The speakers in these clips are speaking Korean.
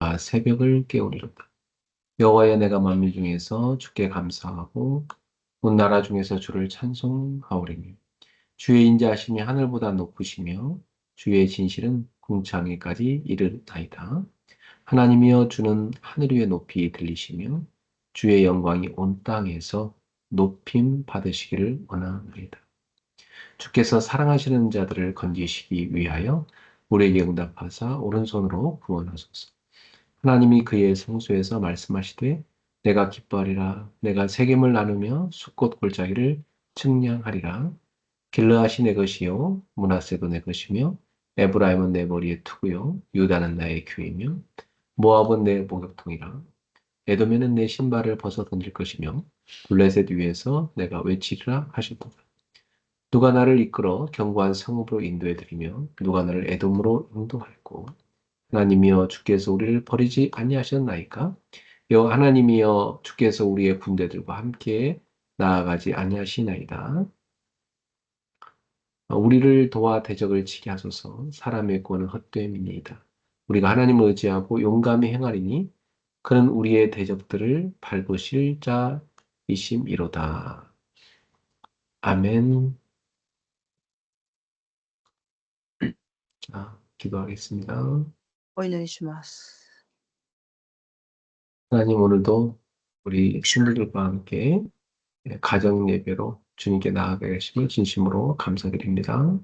내가 새벽을 깨우리로다. 여호와여, 내가 만민 중에서 주께 감사하고 온 나라 중에서 주를 찬송하오리니 주의 인자하심이 하늘보다 높으시며 주의 진실은 궁창에까지 이르나이다. 하나님이여, 주는 하늘 위에 높이 들리시며 주의 영광이 온 땅에서 높임 받으시기를 원하나이다. 주께서 사랑하시는 자들을 건지시기 위하여 우리에게 응답하사 오른손으로 구원하소서. 하나님이 그의 성소에서 말씀하시되 내가 기뻐하리라. 내가 세겜을 나누며 숫꽃 골짜기를 측량하리라. 길르앗이 내 것이요 므낫세도 내 것이며 에브라임은 내 머리의 투구요 유다는 나의 규이며 모압은 내 목욕통이라. 에돔에는 내 신발을 벗어 던질 것이며 블레셋 위에서 내가 외치리라 하셨도다. 누가 나를 이끌어 견고한 성읍으로 인도해 드리며 누가 나를 에돔으로 인도할꼬. 하나님이여, 주께서 우리를 버리지 아니하셨나이까? 여호와 하나님이여, 주께서 우리의 군대들과 함께 나아가지 아니하시나이다. 우리를 도와 대적을 치게 하소서. 사람의 구원은 헛됨이니이다. 우리가 하나님을 의지하고 용감히 행하리니 그는 우리의 대적들을 밟으실 자이심이로다. 아멘. 자, 기도하겠습니다. お祈りします。 하나님, 오늘도 우리 친구들과 함께 가정 예배로 주님께 나아가 계심을 진심으로 감사드립니다.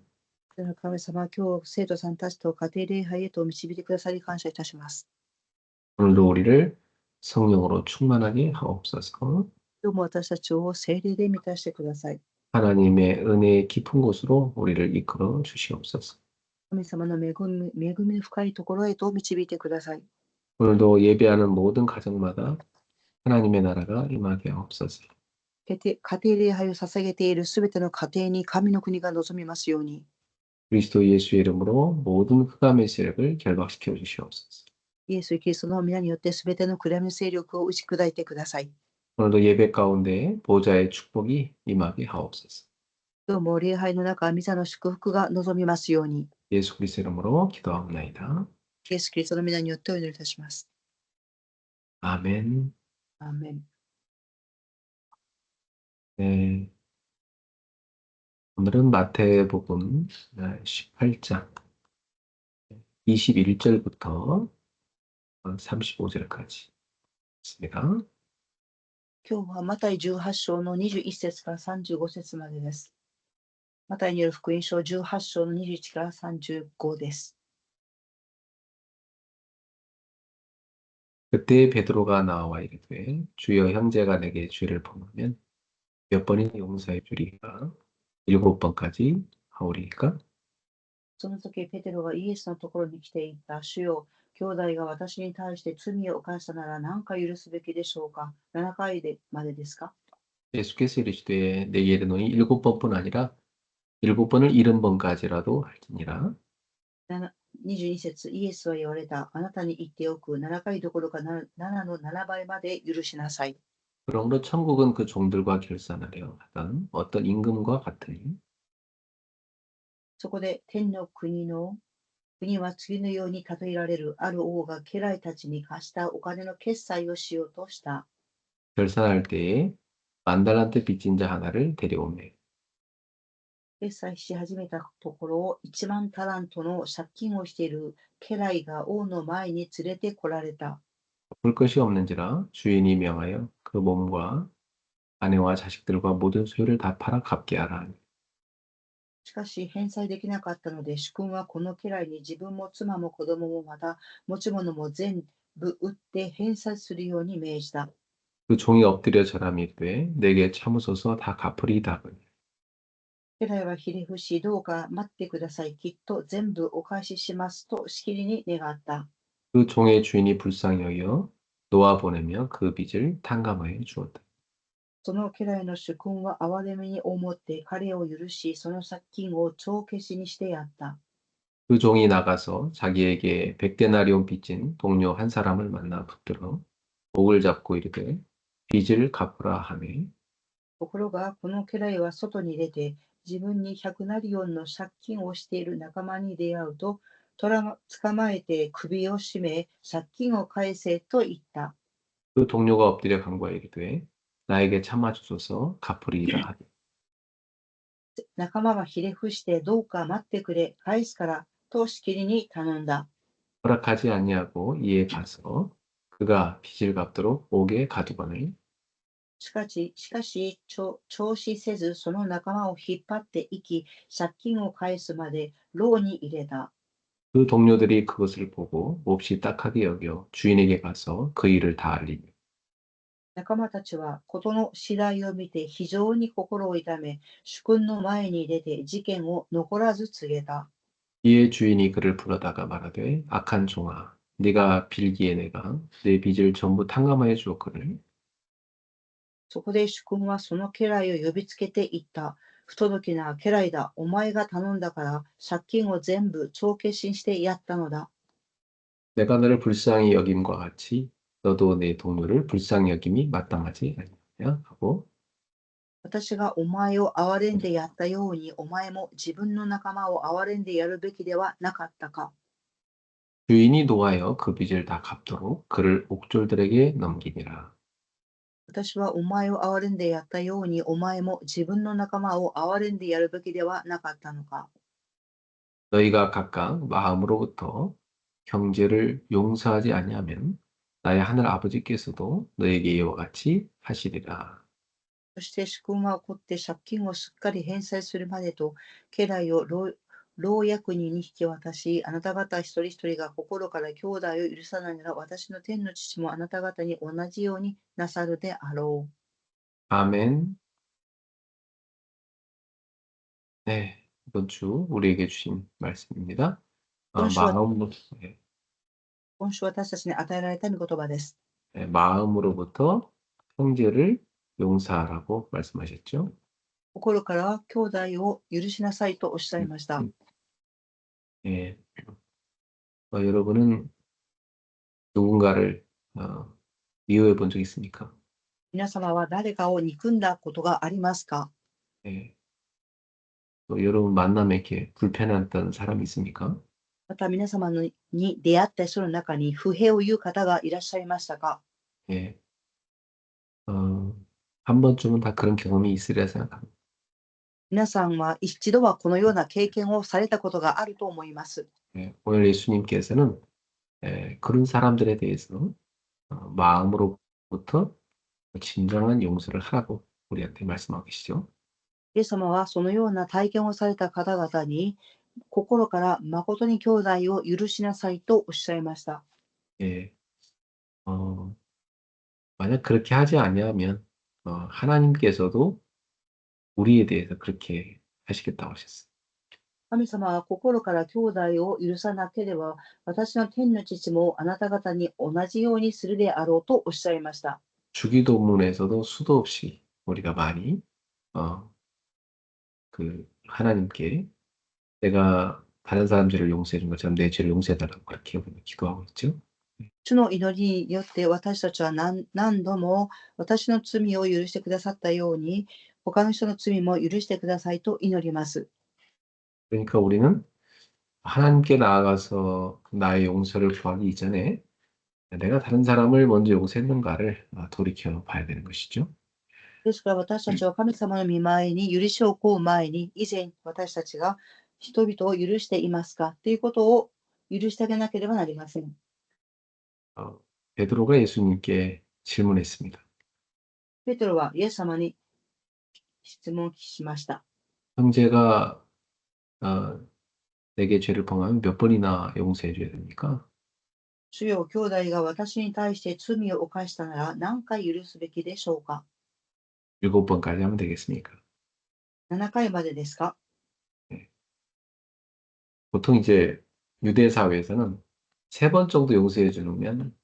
神様、今日生徒さんたちと家庭礼拝へと導いてくださり感謝いたします。 오늘도 우리를 성령으로 충만하게 하옵소서. 今日も私たちを聖霊で満たしてください。 하나님의 은혜의 깊은 곳으로 우리를 이끌어 주시옵소서. 神様の恵みの深いところへと導いてください。 오늘도 예배하는 모든 가정마다 하나님의 나라가 임하게 하옵소서. 家庭礼拝を捧げているすべての家庭に神の国が望みますように。 그리스도 예수의 이름으로 모든 흑암의 세력을 결박시켜 주시옵소서. イエス・キリストの皆によってすべての暗闇勢力を打ち砕いてください。 오늘도 예배 가운데 보좌의 축복이 임하게 하옵소서. 今日も礼拝の中、御座の祝福が望みますように。 예수 그리스도 이름으로 기도하옵나이다. イエス・キリストの皆によってお祈りいたします。 아멘. アーメン。 네. 오늘은 마태복음 18장 21절부터 35절까지 있습니다. 今日はマタイ18章の21節から35節までです。マタイによる福音書18章の21から35です。 그때 베드로가 나와 이르되 주여, 형제가 내게 죄를 범하면 몇 번이나 용서해 주리까? 7번까지 하오리까? その時、ペテロがイエスのところに来ていった。主よ、兄弟が私に対して罪を犯したなら何回許すべきでしょうか ?7 回までですか？ 예수께서 이르시되 내게 이르노니 7번뿐 아니라 7번을 70번까지라도 할지니라. 22節、イエスは言われた。あなたに言っておく。7回どころか7の7倍まで許しなさい。 그러므로 천국은 그 종들과 결산하려 하던 어떤 임금과 같으니 そこで天の国は次のように例えられる。ある王が家来たちに貸したお金の決済をしようとした。 결산할 때에 10,000달란트 빚진 자 하나를 데려오매 決済し始めたところを1万タラントの借金をしている家来が王の前に連れてこられた。 볼 것이 없는지라 주인이 명하여 그 몸과 아내와 자식들과 모든 소유를 다 팔아 갚게 하라 하니 しかし返済できなかったので主君はこの家来に自分も妻も子供もまた持ち物も全部売って返済するように命じた。 그 종이 엎드려 절하며 이르되 내게 참으소서 다 갚으리이다 하거니 家来はひれ伏し、どうか待ってください。きっと全部お返ししますとしきりに願った。 그 종의 주인이 불쌍히 여겨 놓아 보내며 그 빚을 탕감하여 주었다. その家来の主君は憐れみに思って彼を許し、その借金を帳消しにしてやった。 그 종이 나가서 자기에게 100데나리온 빚진 동료 한 사람을 만나 붙들어 목을 잡고 이르되 빚을 갚으라 하매 ところが、この家来は外に出て、自分に100ナリオンの借金をしている仲間に出会うと、捕まえて首を絞め、借金を返せと言った。 그 동료가 엎드려 간구하여 이르되 나에게 참아주소서 갚으리이다 하되 仲間はひれ伏してどうか待ってくれ、返すからとしきりに頼んだ。 허락하지 아니하고 이에 가서 그가 빚을 갚도록 옥에 가두거늘 しかし、調子せず、その仲間を引っ張っていき、借金を返すまで牢に入れた。 그 동료들이 그것을 보고 몹시 딱하게 여겨 주인에게 가서 그 일을 다 알리니 仲間たちは事の次第を見て非常に心を痛め、主君の前に出て事件を残らず告げた。 이에 주인이 그를 불러다가 말하되 악한 종아 네가 빌기에 내가 내 빚을 전부 탕감하여 주었거늘 そこで主君はその家来を呼びつけて言った。不届きな家来だ。お前が頼んだから借金を全部帳消しにしてやったのだ。 내가 너를 불쌍히 여김과 같이 너도 내 동료를 불쌍히 여김이 마땅하지 아니냐 하고 私がお前を憐れんでやったように、お前も自分の仲間を憐れんでやるべきではなかったか。 주인이 노하여 그 빚을 다 갚도록 그를 옥졸들에게 넘기니라 私はお前を憐れんでやったように、お前も自分の仲間を憐れんでやるべきではなかったのか。 너희가 각각 마음으로부터 형제를 용서하지 아니하면 나의 하늘 아버지께서도 너에게 이와 같이 하시리라 そして主君は怒って借金をすっかり返済するまでと、家来を牢役人に引き渡し、あなた方一人一人が心から兄弟を許さないなら、私の天の父もあなた方に同じようになさるであろう。 아멘. 네, 이번 주 우리에게 주신 말씀입니다. 今週は 마음으로, 네, 今週私たちに与えられた御言葉です。 네, 마음으로부터 형제를 용서하라고 말씀하셨죠. 心から兄弟を許しなさいとおっしゃい 음, ました。 예, 여러분은 누군가를 미워해 본 적 있습니까? 皆様は誰かを憎んだことがありますか？ 예, 또 여러분 만남에 이렇게 불편했던 사람이 있습니까? また皆様に出会った人の中に不平を言う方がいらっしゃいましたか？ 예, 한 번쯤은 다 그런 경험이 있으리라 생각합니다. 皆さんは一度はこのような経験をされたことがあると思います。 예, 오늘 예수님께서는 그런 사람들에 대해서 마음으로부터 진정한 용서를 하라고 우리한테 말씀하고 계시죠. イエス様はそのような体験をされた方々に心から誠に兄弟を許しなさいとおっしゃいました。 예, 만약 그렇게 하지 아니하면 하나님께서도 우리에 대해서 그렇게 하시겠다고 하셨어요. 神様は心から兄弟を許さなければ、私の天の父もあなた方に同じようにするであろうとおっしゃいました。 주기도문에서도 수도 없이 우리가 많이 그 하나님께 내가 다른 사람들을 용서해 준 것처럼 내 죄를 용서해 달라고 그렇게 우리는 기도하고 있죠. 主の祈りによって私たちは何度も私の罪を許してくださったように、他の人の罪も許してくださいと祈ります。 그러니까 우리는 하나님께 나아가서 나의 용서를 구하기 이전에 내가 다른 사람을 먼저 용서했는가를 돌이켜 봐야 되는 것이죠. ですから私たちは神様の御前に許しを請う前に、以前私たちが人々を許していますかということを許してあげなければなりません。 베드로가 예수님께 질문했습니다. ペテロはイエス様に質問しました。 형제가 내게 죄를 범하면 몇 번이나 용서해 줘야 됩니까? 主よ、兄弟が私に対して罪を犯したなら何回許すべきでしょうか？ 7번까지 하면 되겠습니까? 7回までですか？ 보통 이제 유대 사회에서는 3번 정도 용서해 주면 그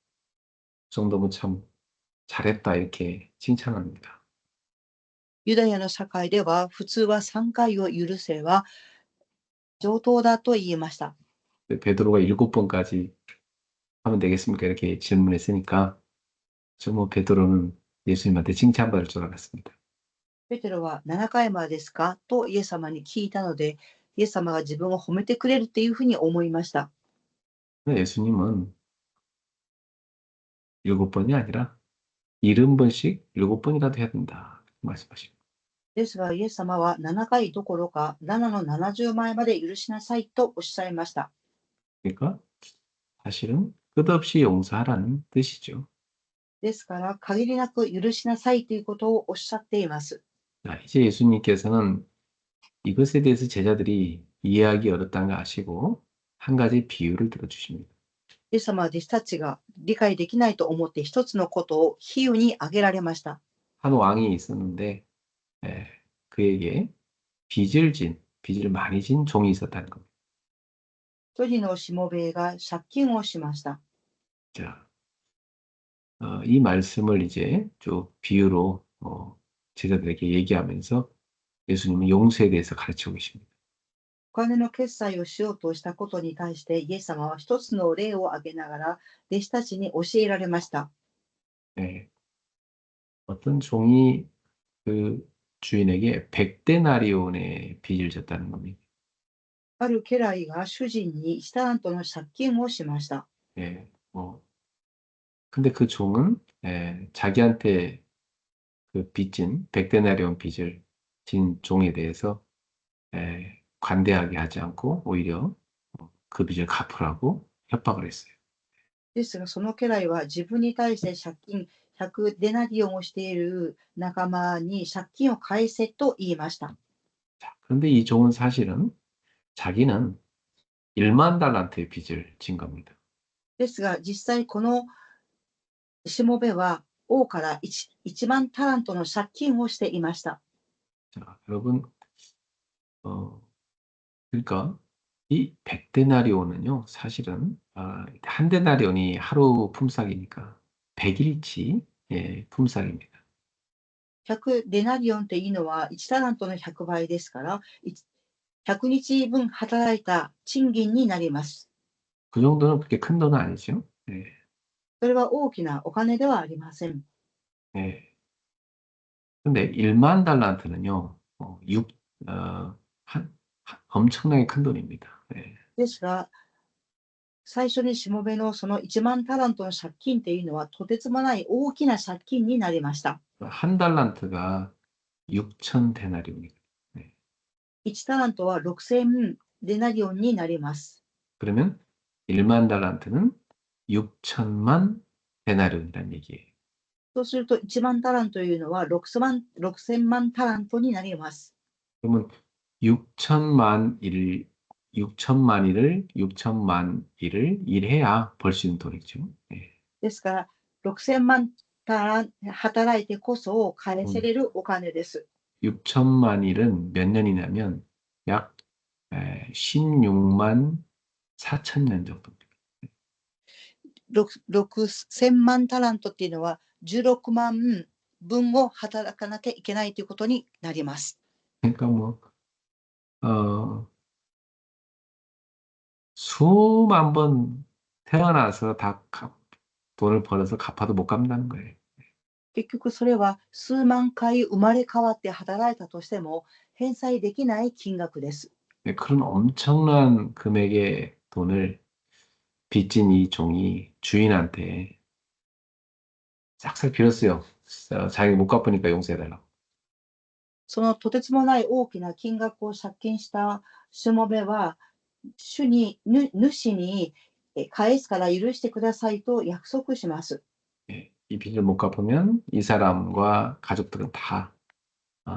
정도면 참 잘했다 이렇게 칭찬합니다. ユダヤの社会では普通は3回を許せば上等だと言いました。 베드로가 7번까지 하면 되겠습니까? 이렇게 질문했으니까 정말 베드로는 예수님한테 칭찬받을 줄 알았습니다. ペテロは7回までですかとイエス様に聞いたので、イエス様が自分を褒めてくれるっていうふうに思いました。 예수님은 7번이 아니라 70번씩 7번이라도 해야 된다. 말씀하십니다. ですが、イエス様は7回どころか7の70枚まで許しなさいとおっしゃいました。 그러니까 사실은 끝없이 용서하라는 뜻이죠. ですから、限りなく許しなさいということをおっしゃっています。 자, 이제 예수님께서는 이것에 대해서 제자들이 이해하기 어렵다는 걸 아시고 한 가지 비유를 들어주십니다. イエス様は弟子たちが理解できないと思って一つのことを比喩に挙げられました。 한 왕이 있었는데 그에게 빚을 많이 진 종이 있었다는 겁니다. 一人のしもべが借金をしました。 자, 이 말씀을 이제 쭉 비유로 제자들에게 얘기하면서 예수님은 용서에 대해서 가르치고 계십니다. お金の決済をしようとしたことに対してイエス様は一つの例を挙げながら弟子たちに教えられました。 네, 어떤 종이 그 주인에게 100데나리온의 빚을 졌다는 겁니다. ある家来が主人に1タラントの借金をしました。 예, 근데 그 종은 자기한테 그 빚진 100데나리온 빚을 진 종에 대해서 관대하게 하지 않고 오히려 그 빚을 갚으라고 협박을 했어요. ですが、その家来は自分に対して借金100デナリオンをしている仲間に借金を返せと言いました。 자, 그런데 이 종은 사실은 자기는 1만 달란트의 빚을 진 겁니다. ですが、実際このしもべは王から 1万タラントの借金をしていました。 자, 여러분, 그러니까 이 100데나리온은요, 사실은 한 데나리온이 하루 품삯이니까 100일치 품삯입니다. 100デナリオンというのは1タラントの100倍ですから、100日分働いた賃金になります。 그 정도는 그렇게 큰 돈은 아니죠. 예, それは大きなお金ではありません。 예. 근데 1만 달란트는요, 엄청나게 큰 돈입니다. 예. ですが、最初にしもべのその1万タラントの借金というのはとてつもない大きな借金になりました。 한 달란트가 6천 데나리온입니다. 예. 1タラントは6000デナリオンになります。 그러면 1만 달란트는 6천만 데나리온이라는 얘기예요. そうすると1万タラントというのは6000万タラントになります。 그러면 6천만 일을 6천만 일을 일해야 벌 수 있는 돈이죠. 예. ですから、6000万タラン働いてこそ返せれるお金です。 6천만 일은 몇 년이냐면 약 16만 4천 년 정도입니다. 6000万タラントっていうのは16万分を働かなきゃいけないということになります。 그러니까 뭐 수만 번 태어나서 다 돈을 벌어서 갚아도 못 갚는다는 거예요. 結局それは数万回生まれ変わって働いたとしても返済できない金額です。 그런 엄청난 금액의 돈을 빚진 이 종이 주인한테 싹싹 빌었어요. 자기 못 갚으니까 용서해달라고. そのとてつもない大きな金額を借金したしもべは主に返すから許してくださいと約束します。 이 빚을 못 갚으면 이 사람과 가족들은 다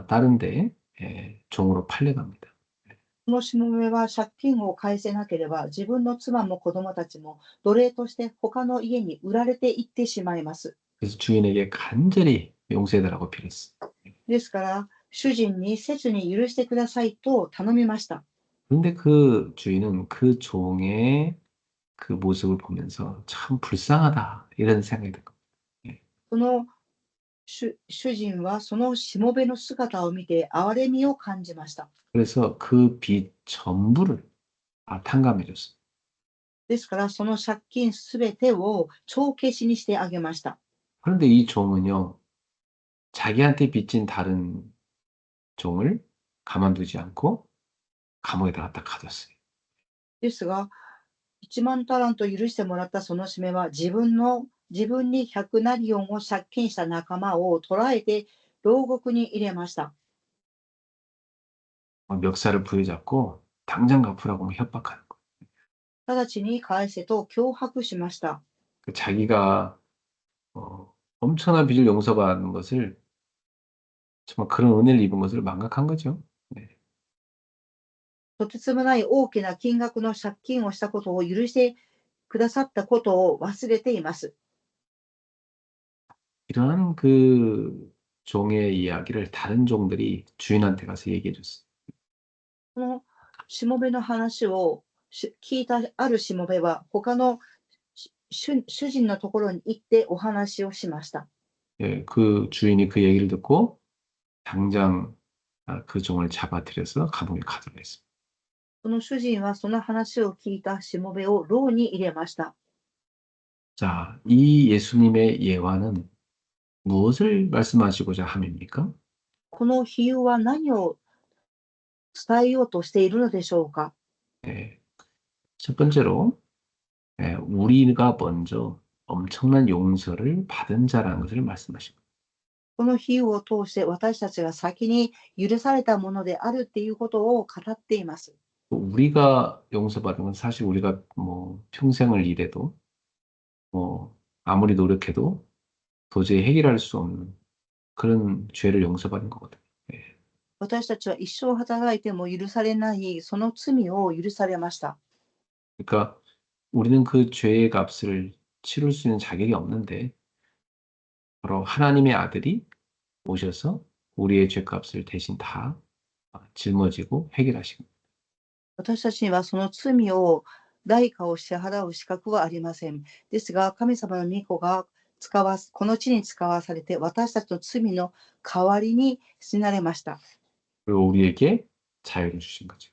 다른 데 종으로 팔려갑니다. このしもべは借金を返せなければ自分の妻も子供たちも奴隷として他の家に売られていってしまいます。 그래서 주인에게 간절히 용서해달라고 빌었어. ですから主人に切に許してくださいと頼みました。 그런데 그 주인은 그 종의 그 모습을 보면서 참 불쌍하다 이런 생각이 든 겁니다. その主人はそのしもべの姿を見て憐れみを感じました。 그래서 그 빚 전부를 탕감해 줬어요. ですからその借金すべてを帳消しにしてあげました。 그런데 이 종은요, 자기한테 빚진 다른 종을 가만두지 않고 감옥에다 갖다 가뒀어요. ですが1万タラント許してもらったその締めは、自分に100ナリオンを借金した仲間を捕らえて牢獄に入れました。 멱살을 부여잡고 당장 갚으라고 막 협박하는 거예요. 直ちに返せと脅迫しました。 자기가 엄청난 빚을 용서받는 것을 정말 그런 은혜를 입은 것을 망각한 거죠. 네. とてつもない大きな金額の借金をしたことを許してくださったことを忘れています。 이러한 그 종의 이야기를 다른 종들이 주인한테 가서 얘기해 줬어요. このしもべの話を聞いたあるしもべは、他の主人のところに行ってお話をしました。 예, 그 주인이 그 얘기를 듣고 당장 그 종을 잡아들여서 감옥에 가두게 했습니다. その主人はその話を聞いたしもべを牢に入れました。 자, 이 예수님의 예화는 무엇을 말씀하시고자 함입니까? この比喩は何を伝えようとしているのでしょうか。 예, 첫 번째로 우리가 먼저 엄청난 용서를 받은 자라는 것을 말씀하십니다. この比喩を通して私たちが先に許されたものであるっていうことを語っています。 우리가 용서받은 건 사실 우리가 뭐 평생을 일해도 뭐 아무리 노력해도 도저히 해결할 수 없는 그런 죄를 용서받은 거거든요. 예. 私たちは一生働いても許されないその罪を許されました。 그러니까 우리는 그 죄의 값을 치룰 수 있는 자격이 없는데 바로 하나님의 아들이 오셔서 우리의 죄값을 대신 다 짊어지고 해결하시고 私たちにはその罪を代価を支払う資格はありません。ですが、神様の御子がこの地に使わされて、私たちの罪の代わりに死なれました。 그리고 우리에게 자유를 주신 거죠.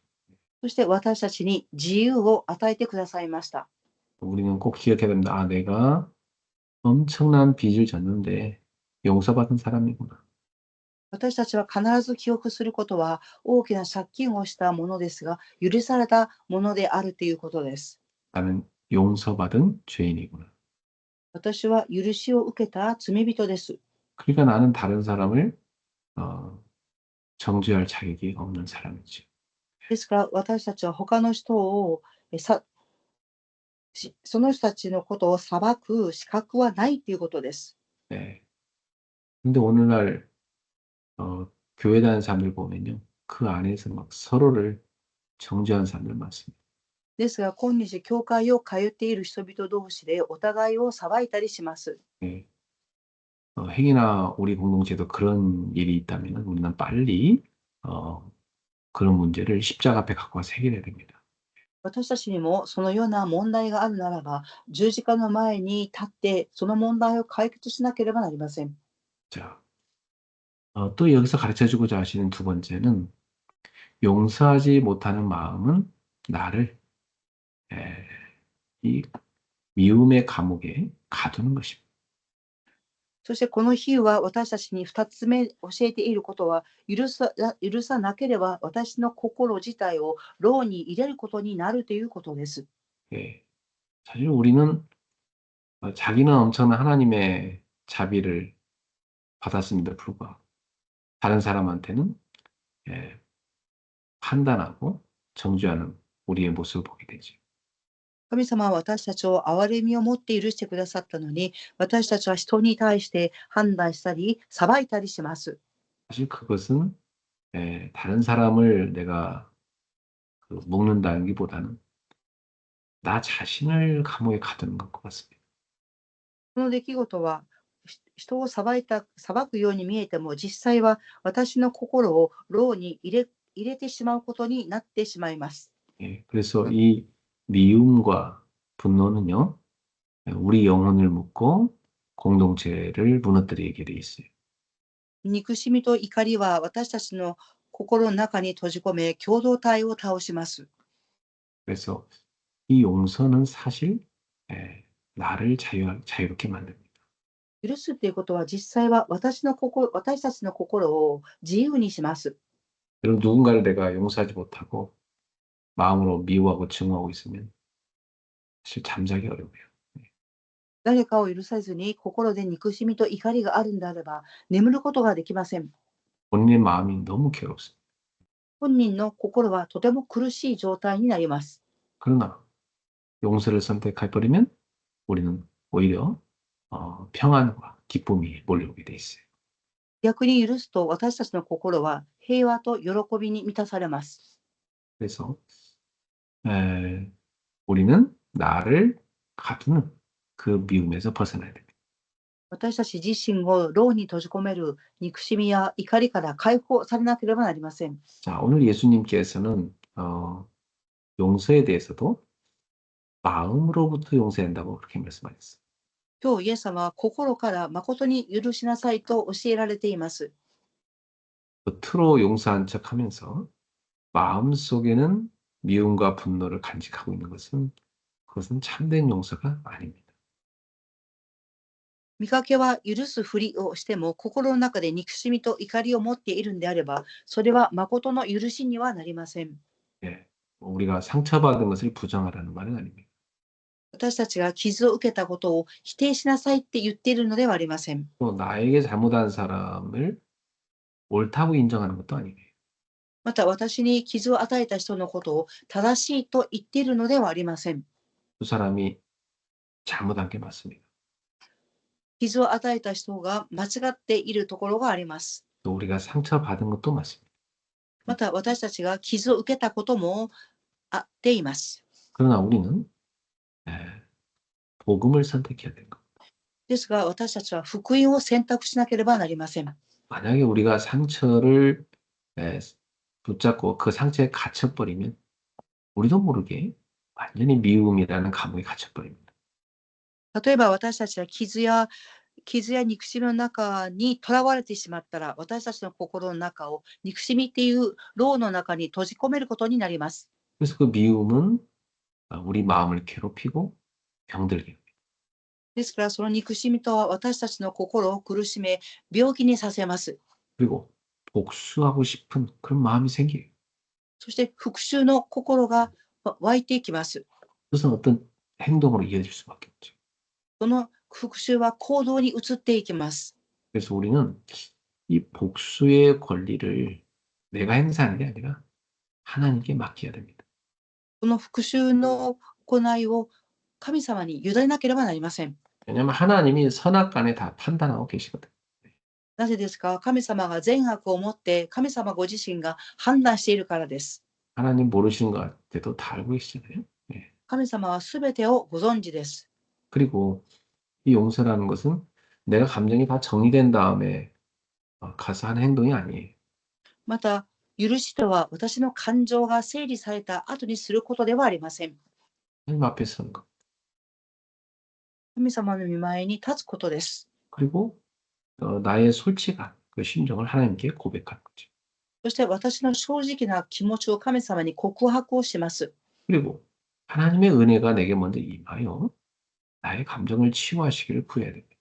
そして私たちに自由を与えてくださいました。 우리는 꼭 기억해야 됩니다. 아, 내가 엄청난 빚을 졌는데 용서받은 사람이구나. 私たちは必ず記憶することは、大きな借金をしたものですが、許されたものであるということです。 나는 용서받은 죄인이구나. 私は許しを受けた罪人です。 그러니까 나는 다른 사람을 정죄할 자격이 없는 사람이지. ですから私たちは他の人をその人たちのことを裁く資格はないということです。 네. 근데 오늘날 교회 다니는 사람들 보면요. 그 안에서 막 서로를 정죄하는 사람들 많습니다. ですが今日教会を通っている人々同士でお互いを裁いたりします。 네. 행여나 우리 공동체도 그런 일이 있다면 우리는 빨리 그런 문제를 십자가 앞에 갖고 와서 해결해야 됩니다. 私たちにもそのような問題があるならば、十字架の前に立ってその問題を解決しなければなりません。 자, 또 여기서 가르쳐주고자 하시는 두 번째는 용서하지 못하는 마음은 나를 이 미움의 감옥에 가두는 것입니다. そしてこの日は私たちに2つ目教えていることは、許さなければ私の心自体を牢に入れることになるということです。 예, 사실 우리는 자기는 엄청난 하나님의 자비를 받았음에도 불구하고 다른 사람한테는 판단하고 정죄하는 우리의 모습을 보게 되죠. 神様は私たちを憐れみを持って許してくださったのに、私たちは人に対して判断したり、裁いたりします。 사실 그것은 다른 사람을 내가 묶는다기보다는 나 자신을 감옥에 가두는 것 같습니다. この出来事は、人を裁くように見えても、実際は私の心を牢に入れてしまうことになってしまいます。 그래서 이 미움과 분노는요, 우리 영혼을 묶고 공동체를 무너뜨리게 돼 있어요. 憎しみと怒りは私たちの心の中に閉じ込め、共同体を倒します。 그래서 이 용서는 사실 나를 자유롭게 만듭니다. 許すということは、実際は私たちの心を自由にします。 여러분 누군가를 내가 용서하지 못하고 마음으로 미워하고 증오하고 있으면 사실 잠자기 어려워요. 誰かを許さずに心で憎しみと怒りがあるんであれば、眠ることができません。 본인의 마음이 너무 괴롭습니다. 本人の心はとても苦しい状態になります。 그러나 용서를 선택해버리면 우리는 오히려 평안과 기쁨이 몰려오게 돼 있어요. 逆に許すと私たちの心は平和と喜びに満たされます。 그래서 우리는 나를 가두는 그 미움에서 벗어나야 됩니다. 私たち自身を牢に閉じ込める憎しみや怒りから解放されなければなりません。 자, 오늘 예수님께서는 용서에 대해서도 마음으로부터 용서한다고 그렇게 말씀하셨어요. 今日イエス様は心から誠に許しなさいと教えられています。 겉으로 용서한 척하면서 마음속에는 미움과 분노를 간직하고 있는 그것은 참된 용서가 아닙니다. 見かけは許すふりをしても心の中で憎しみと怒りを持っているんであれば、それは誠の許しにはなりません。 예, 우리가 상처받은 것을 부정하라는 말은 아닙니다. 私たちが傷を受けたことを否定しなさいって言っているのではありません。 또 나에게 잘못한 사람을 옳다고 인정하는 것도 아니에요. また私に傷を与えた人のことを正しいと言っているのではありません。 그 사람이 잘못한 게 맞습니다. 傷を与えた人が間違っているところがあります。 또 우리가 상처받은 것도 맞습니다. また私たちが傷を受けたこともあっています。 그러나 우리는 복음을 선택해야 되는 겁니다. ですが私たちは福音を選択しなければなりません。 만약에 우리가 상처를 붙잡고 그 상처에 갇혀버리면 우리도 모르게 완전히 미움이라는 감옥에 갇혀버립니다. 例えば私たちは傷や憎しみの中にとらわれてしまったら、私たちの心の中を憎しみっていう牢の中に閉じ込めることになります。 그래서 그 미움은 우리 마음을 괴롭히고 병들게 합니다. ですからその憎しみとは私たちの心を苦しめ、病気にさせます。 그리고 복수하고 싶은 그런 마음이 생겨요. そして復讐の心が湧いていきます。 그것은 어떤 행동으로 이어질 수밖에 없죠. その復讐は行動に移っていきます。 그래서 우리는 이 복수의 권리를 내가 행사하는 게 아니라 하나님께 맡겨야 됩니다. この復讐の行いを神様に委ねなければなりません。 왜냐하면 하나님이 선악간에 다 판단하고 계시거든요. なぜですか？神様が善悪をもって神様ご自身が判断しているからです。 하나님 모르시는 것 같아도 다 알고 계시잖아요. 예. 神様はすべてをご存知です。 그리고 이 용서라는 것은 내가 감정이 다 정리된 다음에 가서 하는 행동이 아니에요. また、許しとは私の感情が整理された後にすることではありません。 하나님 앞에 서는 것. 神様の御前に立つことです。 그리고 나의 솔직한 그 심정을 하나님께 고백하는 거죠. そして私の正直な気持ちを神様に告白をします。 그리고 하나님의 은혜가 내게 먼저 임하여 나의 감정을 치유하시기를 구해야 됩니다.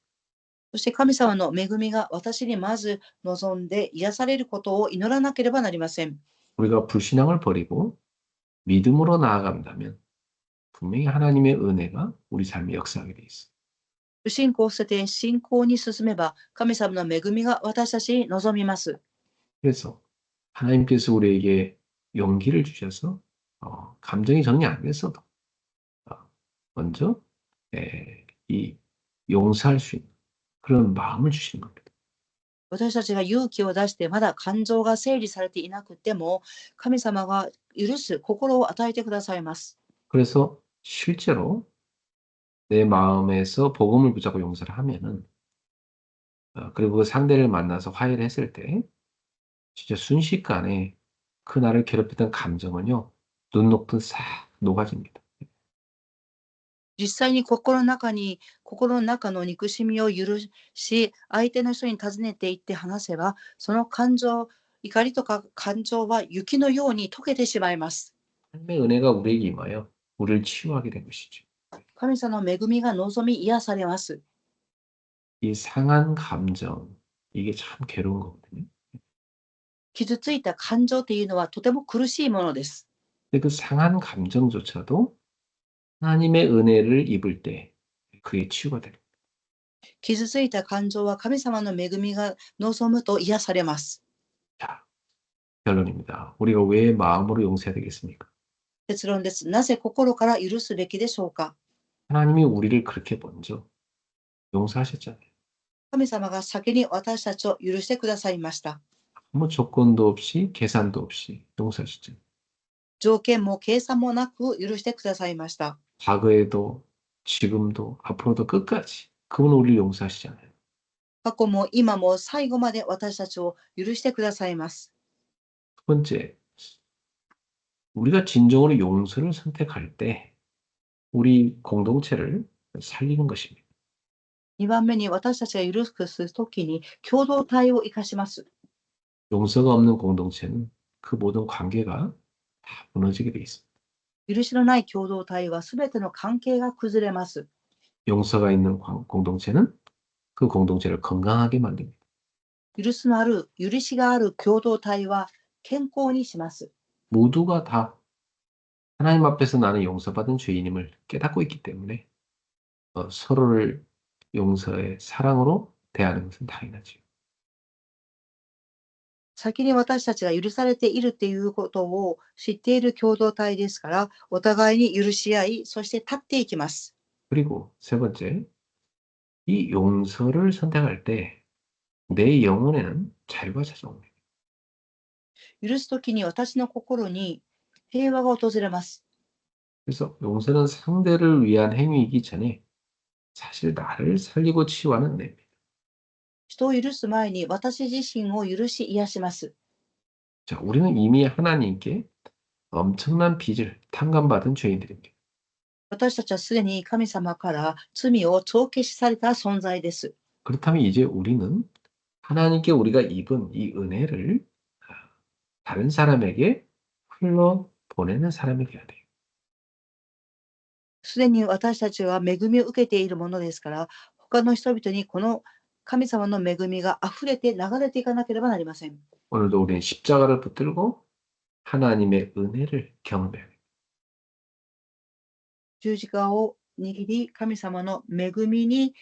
そして神様の恵みが私にまず望んで癒されることを祈らなければなりません。 우리가 불신앙을 버리고 믿음으로 나아간다면 분명히 하나님의 은혜가 우리 삶에 역사하게 돼 있어요. 不信仰を捨てて信仰に進めば神様の恵みが私たちに望みます。 그래서 하나님께서 우리에게 용기를 주셔서 감정이 정리 안 됐어도 먼저 이 용서할 수 있는 그런 마음을 주시는 겁니다. 私たちが勇気を出してまだ感情が整理されていなくても神様が許す心を与えてくださいます。 그래서 실제로 내 마음에서 복음을 붙잡고 용서를 하면은 그리고 그 상대를 만나서 화해를 했을 때 진짜 순식간에 그 나를 괴롭혔던 감정은요 눈 녹듯 싹 녹아집니다. 実際に心の中の憎しみを許し、相手の人に尋ねていって話せば、その怒りとか感情は雪のように溶けてしまいます。 하나님의 은혜가 우리에게 임하여 우리를 치유하게 된 것이죠. 神様の恵みが望み癒されます。 이 상한 감정 이게 참 괴로운 거거든요. 傷ついた感情っていうのはとても苦しいものです。 근데 그 상한 감정조차도 하나님의 은혜를 입을 때 그게 치유가 됩니다. 傷ついた感情は神様の恵みが望むと癒されます。 자, 결론입니다. 우리가 왜 마음으로 용서해야 되겠습니까? 結論です。なぜ心から許すべきでしょうか。 하나님이 우리를 그렇게 먼저 용서하셨잖아요. 神様が先に私たちを許してくださいました。 아무 조건도 없이 계산도 없이 용서하셨잖아요. 条件も計算もなく許してくださいました。 과거에도 지금도 앞으로도 끝까지 그분은 우리를 용서하시잖아요. 過去も今も最後まで私たちを許してくださいます。 첫 번째, 우리가 진정으로 용서를 선택할 때 우리 공동체를 살리는 것입니다. 2番目に私たちが許すときに共同体を生かします。 용서가 없는 공동체는 그 모든 관계가 다 무너지게 돼 있습니다. 許しのない共同体はすべての関係が崩れます。 용서가 있는 공동체는 그 공동체를 건강하게 만듭니다. 許しがある共同体は健康にします。 모두가 다 하나님 앞에서 나는 용서받은 죄인임을 깨닫고 있기 때문에 서로를 용서의 사랑으로 대하는 것은 당연하죠. 先に私たちが許されているっていうことを知っている共同体ですから、お互いに許し合い、そして立っていきます。 그리고 세 번째, 이 용서를 선택할 때 내 영혼에는 자유가 찾아옵니다. 許すときに私の心に平和が訪れます。 그래서 용서는 상대를 위한 행위이기 전에 사실 나를 살리고 치유하는 은혜입니다. 人を許す前に私自身を許し癒します。 자, 우리는 이미 하나님께 엄청난 빚을 탕감받은 죄인들입니다. 私たちはすでに神様から罪を帳消しされた存在です。 그렇다면 이제 우리는 하나님께 우리가 입은 이 은혜를 다른 사람에게 흘러 보내는 사람이 되어야 돼요. すでに私たちは恵みを受けているものですから、他の人々にこの神様の恵みが溢れて流れていかなければなりません。 오늘도 우리는 십자가를 붙들고 하나님의 은혜를 경험해야 돼요. 十字架を握り、神様の恵みに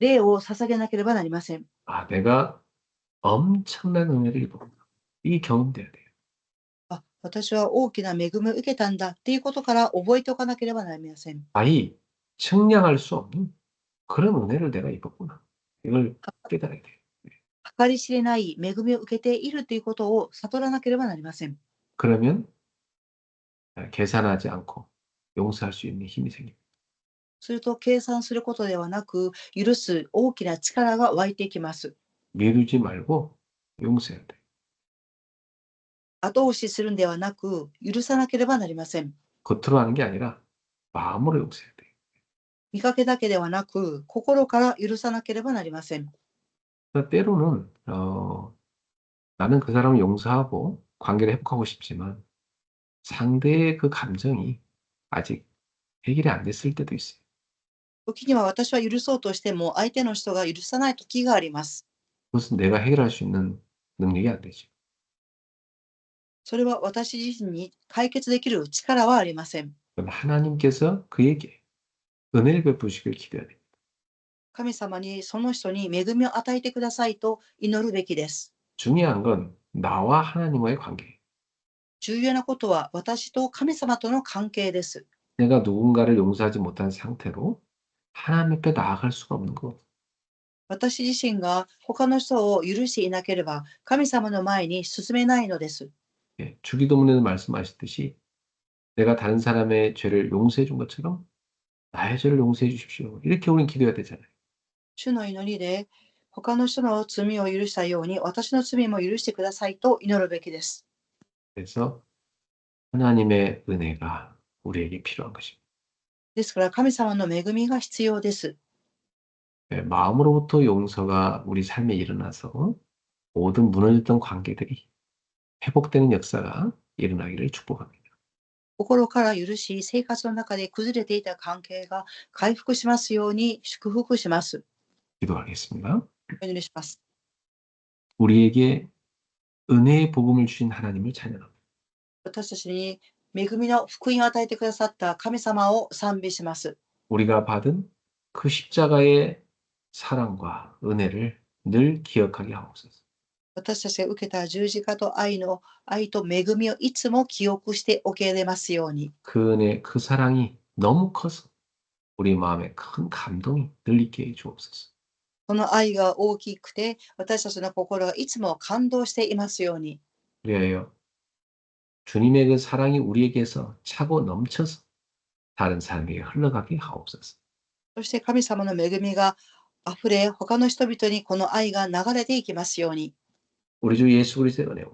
礼を捧げなければなりません。 아, 내가 엄청난 은혜를 입었구나. 이 경험돼야 돼요. 私は大きな恵みを受けたんだっていうことから覚えておかなければなりません。 아이 측량할 수 없는 그런 은혜를 내가 입었구나. 이걸 깨달아야 돼요. 計り知れない恵みを受けているということを悟らなければなりません。 그러면 계산하지 않고 용서할 수 있는 힘이 생깁니다. すると計算することではなく、許す大きな力が湧いてきます。 미루지 말고 용서해야 돼요. 後押しするんではなく、許さなければなりません。 겉으로 하는 게 아니라 마음으로 용서해야 돼요. 見かけだけではなく、心から許さなければなりません。 그러니까 때로는 나는 그 사람을 용서하고 관계를 회복하고 싶지만 상대의 그 감정이 아직 해결이 안 됐을 때도 있어요. 時には私は許そうとしても、相手の人が許さない時があります。 그것은 내가 해결할 수 있는 능력이 안 되죠. それは私自身に解決できる力はありません。 그럼 하나님께서 그에게 은혜를 베푸시길 기도해야 돼요. 神様にその人に恵みを与えてくださいと祈るべきです。 중요한 건 나와 하나님과의 관계. 重要なことは私と神様との関係です。 내가 누군가를 용서하지 못한 상태로 하나님 앞에 나아갈 수가 없는 거. 私自身が他の人を許していなければ神様の前に進めないのです。 예, 주기도문에도 말씀하셨듯이 내가 다른 사람의 죄를 용서해 준 것처럼 나의 죄를 용서해 주십시오. 이렇게 우리는 기도해야 되잖아요. 主の祈りで他の人の罪を許したように私の罪も許してくださいと祈るべきです。 그래서 하나님의 은혜가 우리에게 필요한 것입니다. ですから神様の恵みが必要です。 예, 마음으로부터 용서가 우리 삶에 일어나서 모든 무너졌던 관계들이 회복되는 역사가 일어나기를 축복합니다. 心から許し、生活の中で崩れていた関係が回復しますように祝福します。 기도하겠습니다. お祈りします。 우리에게 은혜의 복음을 주신 하나님을 찬양합니다. 私たちに恵みの福音を与えてくださった神様を賛美します。 우리가 받은 그 십자가의 사랑과 은혜를 늘 기억하게 하옵소서. 私たちが受けた十字架と愛と恵みをいつも記憶しておけれますように。 그 은혜, 그 사랑이 너무 커서 우리 마음에 큰 감동이 늘 있게 해 주옵소서. この愛が大きくて、私たちの心がいつも感動していますように。 그리하여 주님의 그 사랑이 우리에게서 차고 넘쳐서 다른 사람에게 흘러가게 하옵소서. そして神様の恵みが溢れ、他の人々にこの愛が流れていきますように。 우리 주 예수 그리스도의 은혜와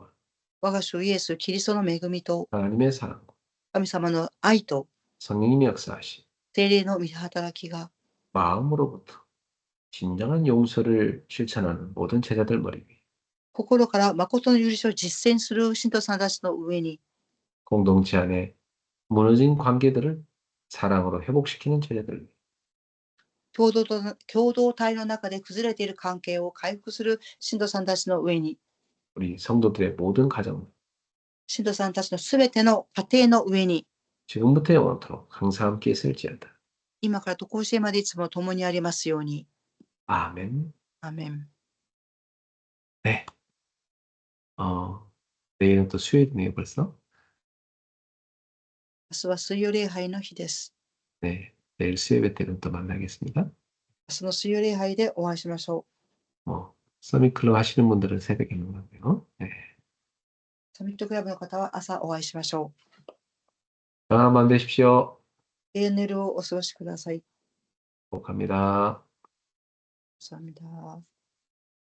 我が主イエス・キリストの恵みと 하나님의 사랑과 神様の愛と 성령님의 역사하심, 聖霊の御働きが 마음으로부터 진정한 용서를 실천하는 모든 제자들 머리 위에 心から誠の許しを実践する信徒さんたちの上に、 공동체 안에 무너진 관계들을 사랑으로 회복시키는 제자들 위에 共同体の中で崩れている関係を回復する信徒さんたちの上に、 우리 성도들의 모든 가정 信徒さんたちのすべての家庭の上に、 지금부터 영원토록 항상 함께 있을지어다. 今からとこしえまでいつも共にありますように。 아멘. アーメン。 네. 내일은 또 수요일이네요, 벌써. 明日は水曜礼拝の日です。 네. 내일 수요 예배 때는 또 만나겠습니다. 明日の水曜礼拝でお会いしましょ서밋 클럽 하시는 분들은 새벽에 만나고요. 네. う。サミットクラブの方は朝お会いしましょう。 평안한 밤 되십시오. 永遠の夜をお過ごしください。 행복합니다. 감사합니다.